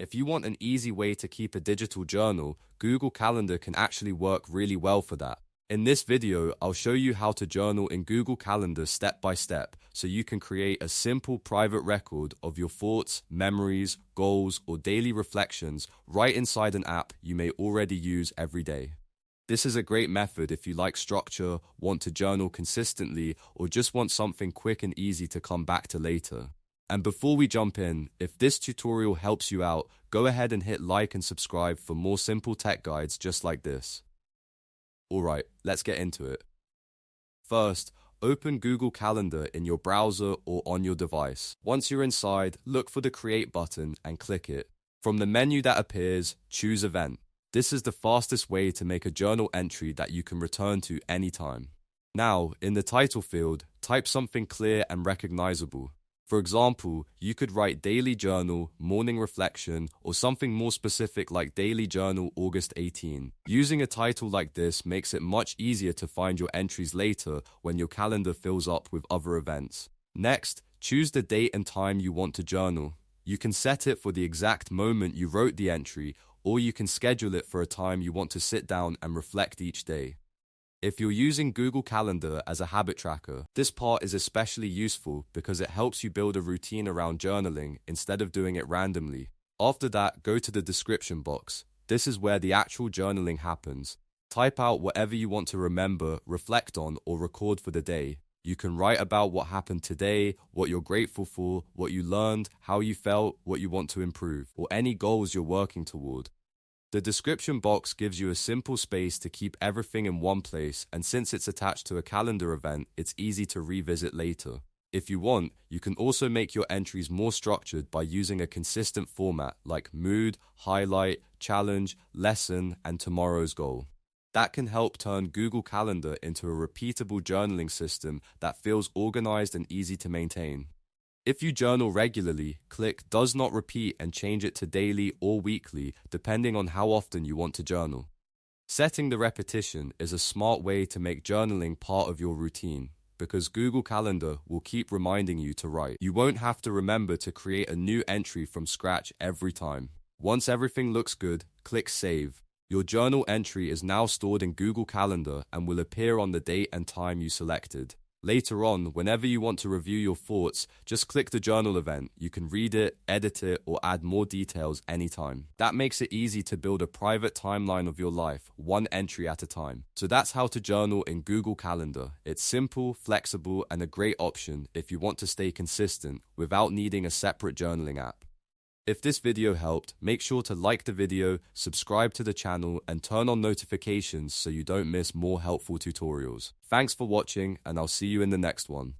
If you want an easy way to keep a digital journal, Google Calendar can actually work really well for that. In this video, I'll show you how to journal in Google Calendar step by step so you can create a simple private record of your thoughts, memories, goals, or daily reflections right inside an app you may already use every day. This is a great method if you like structure, want to journal consistently, or just want something quick and easy to come back to later. And before we jump in, if this tutorial helps you out, go ahead and hit like and subscribe for more simple tech guides just like this. Alright, let's get into it. First, open Google Calendar in your browser or on your device. Once you're inside, look for the Create button and click it. From the menu that appears, choose Event. This is the fastest way to make a journal entry that you can return to anytime. Now, in the title field, type something clear and recognizable. For example, you could write Daily Journal, Morning Reflection, or something more specific like Daily Journal, August 18. Using a title like this makes it much easier to find your entries later when your calendar fills up with other events. Next, choose the date and time you want to journal. You can set it for the exact moment you wrote the entry, or you can schedule it for a time you want to sit down and reflect each day. If you're using Google Calendar as a habit tracker, this part is especially useful because it helps you build a routine around journaling instead of doing it randomly. After that, go to the description box. This is where the actual journaling happens. Type out whatever you want to remember, reflect on, or record for the day. You can write about what happened today, what you're grateful for, what you learned, how you felt, what you want to improve, or any goals you're working toward. The description box gives you a simple space to keep everything in one place, and since it's attached to a calendar event, it's easy to revisit later. If you want, you can also make your entries more structured by using a consistent format like mood, highlight, challenge, lesson, and tomorrow's goal. That can help turn Google Calendar into a repeatable journaling system that feels organized and easy to maintain. If you journal regularly, click Does Not Repeat and change it to daily or weekly, depending on how often you want to journal. Setting the repetition is a smart way to make journaling part of your routine, because Google Calendar will keep reminding you to write. You won't have to remember to create a new entry from scratch every time. Once everything looks good, click Save. Your journal entry is now stored in Google Calendar and will appear on the date and time you selected. Later on, whenever you want to review your thoughts, just click the journal event. You can read it, edit it, or add more details anytime. That makes it easy to build a private timeline of your life, one entry at a time. So that's how to journal in Google Calendar. It's simple, flexible, and a great option if you want to stay consistent without needing a separate journaling app. If this video helped, make sure to like the video, subscribe to the channel, and turn on notifications so you don't miss more helpful tutorials. Thanks for watching, and I'll see you in the next one.